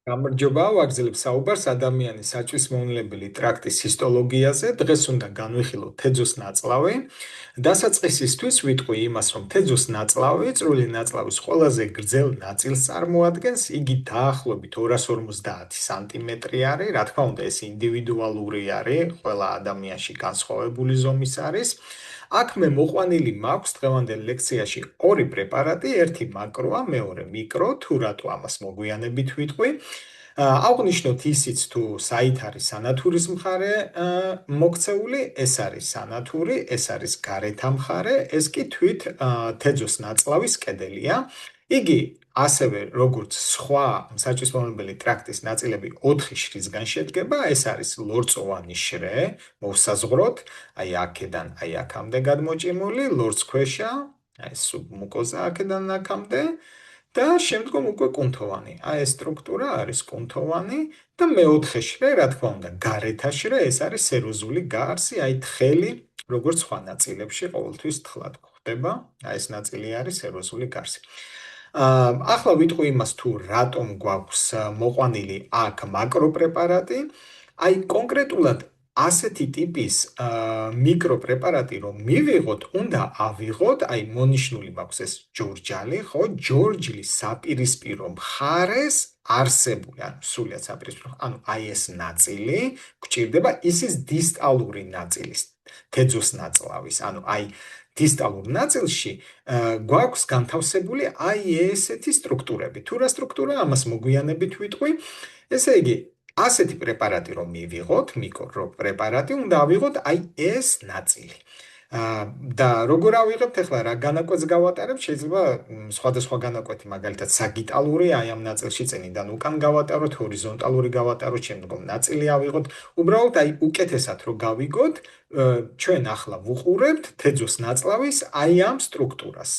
გამარჯობა, ვაგრძელებ საუბარს ადამიანის საჭმლის-მომნელებელი ტრაქტის ჰისტოლოგიაზე. დღეს უნდა განვიხილოთ თეძოს ნაწლავი. დასაწყისისთვის ვიტყვი იმას, რომ თეძოს ნაწლავი წვრილი ნაწლავის ყველაზე გრძელ ნაწილს წარმოადგენს. იგი დაახლოებით 250 სანტიმეტრი არის. რა თქმა უნდა, ეს ინდივიდუალური არის, ყველა ადამიანში განსხვავებული ზომის არის. აქ მე მოყვანილი მაქვს დღევანდელ ლექციაში ორი პრეპარატი, ერთი მაკროა, მეორე მიკრო, თუ რატო ამას მოგვიანებით ვიტყვი. აღვნიშნოთ ისიც თუ საით არის სანათურის მხარე მოქცეული, ეს არის სანათური, ეს არის გარეთა მხარე, ეს კი თვით თეძოს ნაწლავის კედელია. იგი ასევე როგორც სხვა საჭმლის-მომნელებელი ტრაქტის ნაწილები 4 შრისგან შედგება, ეს არის ლორწოვანი შრე, მოსაზღვროთ, აი აქედან აი აქამდე გადმოჭიმული, ლორწ ქვეშა, აი სუბმუკოზა აქედან აქამდე და შემდგომ უკვე კუნთოვანი. აი ეს სტრუქტურა არის კუნთოვანი და მეოთხე შრე, რა თქმა უნდა, გარეთა შრე, ეს არის სეროზული გარსი, აი თხელი, როგორც სხვა ნაწილებში ყოველთვის თხლად გვხვდება. აი ეს ნაწილი არის სეროზული გარსი. ახლა ვიტყვი იმას თუ რატომ გვაქვს მოყვანილი აქ მაკროპრეპარატი. აი კონკრეტულად ასეთი ტიპის მიკროპრეპარატი რომ მივიღოთ, უნდა ავიღოთ, აი მონიშნული მაქვს ეს ჯორჯალი, ხო? ჯორჯლის საპირისპირო მხარეს არსებული, ანუ სულიად საპირისპირო, ანუ აი ეს ნაწილი გვჭირდება, ისის დისტალური ნაწილის, თეძოს ნაწლავის, ანუ აი დისტალურ ნაწილში გვაქვს განთავსებული აი ესეთი სტრუქტურები. თუ რა სტრუქტურა, ამას მოგვიანებით ვიტყვი. ესე იგი, ასეთი პრეპარატი რომ მივიღოთ, მიკროპრეპარატი, უნდა ავიღოთ აი ეს ნაწილი. და როგორ ავიღებთ ახლა რა განაკვეთს გავატარებთ, შეიძლება სხვადასხვა განაკვეთი, მაგალითად საგიტალური, აი ამ ნაწილში წინიდან უკან გავატაროთ, ჰორიზონტალური გავატაროთ, შემდგომ ნაწილი ავიღოთ. უბრალოდ აი უკეთესად რომ გავიგოთ, ჩვენ ახლა ვუყურებთ თეძოს ნაწლავის აი ამ სტრუქტურას.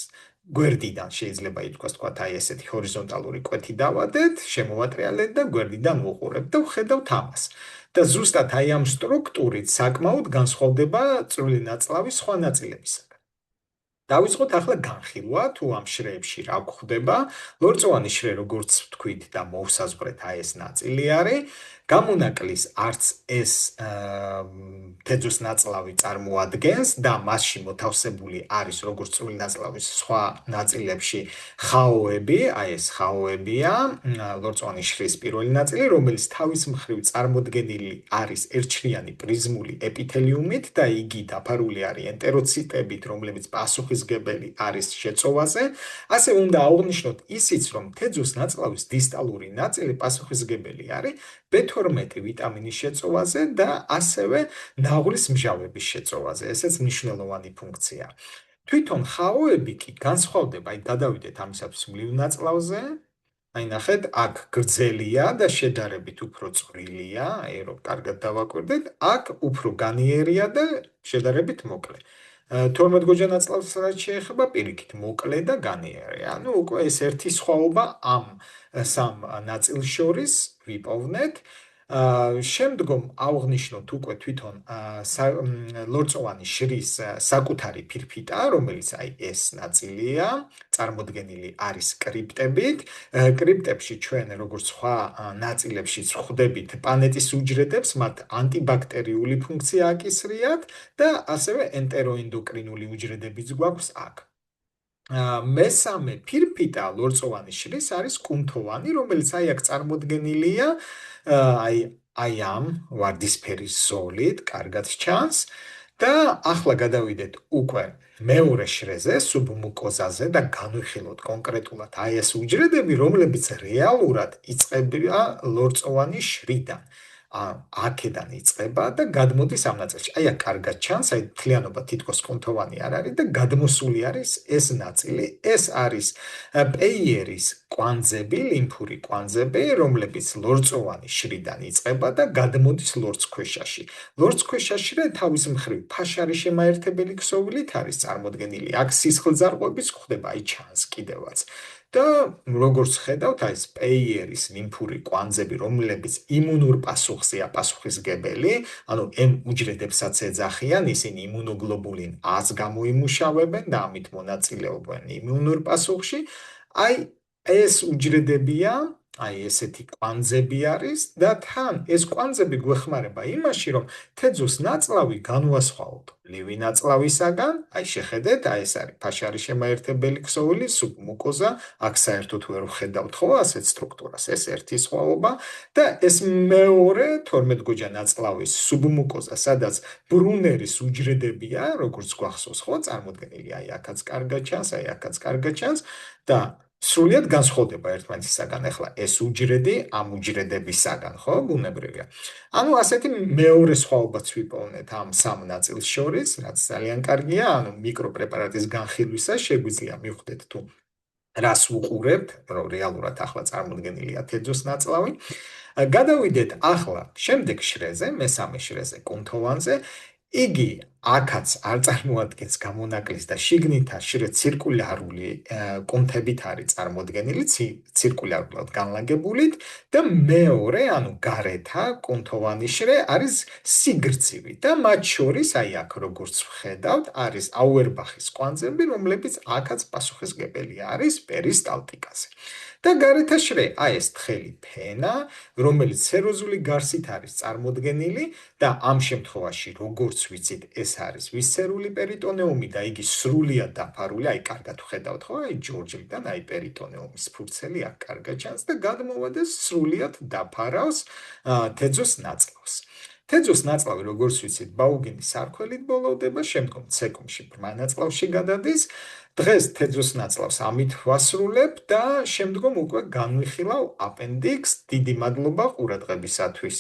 გვერდიდან შეიძლება ითქვას, თქვათ, აი ესეთი ჰორიზონტალური კვეთი დავადეთ, შემოვატრიალეთ და გვერდიდან ვუყურებთ და ვხედავთ ამას. და ზუსტად აი ამ სტრუქტურით საკმაოდ განსხვავდება წვრილი ნაწლავის სხვა ნაწილებისგან. დავიწყოთ ახლა განხილვა, თუ ამ შრეებში რა გვხვდება. ლორწოვანი შრე, როგორც ვთქვით და მოვსაზღვრეთ, აი ეს ნაწილი არის. გამონაკლის არც ეს თეძოს ნაწლავი წარმოადგენს და მასში მოთავსებული არის როგორც წვრილი ნაწლავის სხვა ნაწილებში ხაოები, აი ეს ხაოებია, ლორწოვანი შრის პირველი ნაწილი, რომელიც თავის მხრივ წარმოდგენილი არის ერთშრიანი პრიზმული ეპითელიუმით და იგი დაფარული არის ენტეროციტებით, რომლებიც პასუხისმგებელი არის შეწოვაზე. ასე უნდა აღვნიშნოთ ისიც, რომ თეძოს ნაწლავის დისტალური ნაწილი პასუხისმგებელი არის B12 ვიტამინის შეწოვაზე და ასევე ნაღრის მჟავების შეწოვაზე. ესეც მნიშვნელოვანი ფუნქცია. თვითონ ხაოები კი განსხვავდება, აი გადავიდეთ ამისათვის მლივ ნაწლავზე. აი ნახეთ, აქ გრძელია და შედარებით უფრო წვრილია, აი რომ კარგად დავაკვირდეთ, აქ უფრო განიერია და შედარებით მოკლე. 12 გოჯა ნაწლავს რაც შეეხება პირიქით მოკლე და განიერი. ანუ უკვე ეს ერთი სხვაობა ამ სამ ნაწილს შორის ვიპოვნეთ. შემდგომ აღვნიშნოთ უკვე თვითონ ლორწოვანი შრის საკუთარი ფირფიტა, რომელიც აი ეს ნაწილია, წარმოდგენილი არის კრიპტებით. კრიპტებში ჩვენ როგორც სხვა ნაწილებშიც ხვდებით პანეტის უჯრედებს, მათ ანტიბაქტერიული ფუნქცია აკისრიათ და ასევე ენტეროენდოკრინული უჯრედებიც გვაქვს აქ. მესამე ფირფიტა ლორწოვანი შრის არის კუნთოვანი, რომელიც აი აქ წარმოდგენილია აი ამ ვარდისფერის ზოლით, კარგად ჩანს და ახლა გადავიდეთ უკვე მეორე შრეზე, სუბმუკოზაზე და განვიხილოთ კონკრეტულად აი ეს უჯრედები, რომლებიც რეალურად იწყება ლორწოვანი შრიდან. აქედან იწყება და გადმოდის ამ ნაწილში. აი აქ კარგად ჩანს, აი მთლიანობა თითქოს კუნთოვანი არ არის და გადმოსული არის ეს ნაწილი. ეს არის პეიერის კვანძები, ლიმფური კვანძები, რომლებიც ლორწოვანი შრიდან იწყება და გადმოდის ლორწქვეშაში. ლორწქვეშაში თავის მხრივ ფაშარი შემაერთებელი ქსოვილით არის წარმოდგენილი. აქ სისხლძარღვებიც გვხდება, აი ჩანს კიდევაც. და როგორც ხედავთ, აი ეს პეიერის ლიმფური კვანძები, რომლებიც იმუნურ პასუხზეა პასუხისმგებელი, ანუ M უჯრედებსაც ეძახიან, ისინი იმუნოგლობულინ A-ს გამოიმუშავებენ და ამით მონაწილეობენ იმუნურ პასუხში. აი ეს უჯრედებია, აი ესეთი კვანძები არის და თან ეს კვანძები გვეხმარება იმაში, რომ თეძოს ნაწლავი განვასხვაოთ ლივი ნაწლავისაგან. აი შეხედეთ, აი ეს არის ფაშარი შემაერთებელი ქსოვილი, სუბმუკოზა, აქ საერთოდ ვერ ვხედავთ ხო ასეთ სტრუქტურას, ეს ერთი სხვაობა და ეს მეორე 12 გოჯა ნაწლავის სუბმუკოზა, სადაც ბრუნერის უჯრედებია, როგორც გვახსოვს ხო, წარმოდგენილი აი აქაც კარგად ჩანს, აი აქაც კარგად ჩანს და სრულიად განსხვავდება ერთმანეთისაგან. ახლა ეს უჯრედი ამ უჯრედებისაგან, ხო, ბუნებრივია. ანუ ასეთი მეორე სხვაობაც ვიპოვნეთ ამ სამ ნაწილს შორის, რაც ძალიან კარგია, ანუ მიკროპრეპარატის განხილვისას შეგვიძლია მივხვდეთ თუ რას ვუყურებთ, რომ რეალურად ახლა წარმოდგენილია თეძოს ნაწლავი. გადავიდეთ ახლა შემდეგ შრეზე, მესამე შრეზე, კუნთოვანზე. იგი აქაც არ წარმოადგენს გამონაკლისს და შიგნითა შრე ცირკულარული კუნთებით არის წარმოდგენილი, ცირკულარულად განლაგებულით და მეორე, ანუ გარეთა კუნთოვანი შრე არის სიგრძივი და მათ შორის აი აქ როგორც ვხედავთ, არის აუერბახის კვანძები, რომლებიც აქაც პასუხისმგებელი არის პერისტალტიკაზე. და გარეთა შრე, აი ეს თხელი ფენა, რომელიც სეროზული გარსით არის წარმოდგენილი და ამ შემთხვევაში როგორც ვიცით, ეს არის ვისცერული პერიტონეუმი და იგი სრულიად დაფარული, აი კარგად ვხედავთ ხო, აი ჯორჯიდან, აი პერიტონეუმის ფურცელი აქ კარგად ჩანს და გადმოვა და სრულიად დაფარავს თეძოს ნაწლავს. თეძოს ნაწლავი, როგორც ვიცით, ბაუგინის სარქველით ბოლოვდება, შემდგომ ცეკუმში ბრმა ნაწლავში გადადის. დღეს თეძოს ნაწლავს ამით ვასრულებ და შემდგომ უკვე განვიხილავ აპენდიქსს. დიდი მადლობა ყურადღებისათვის.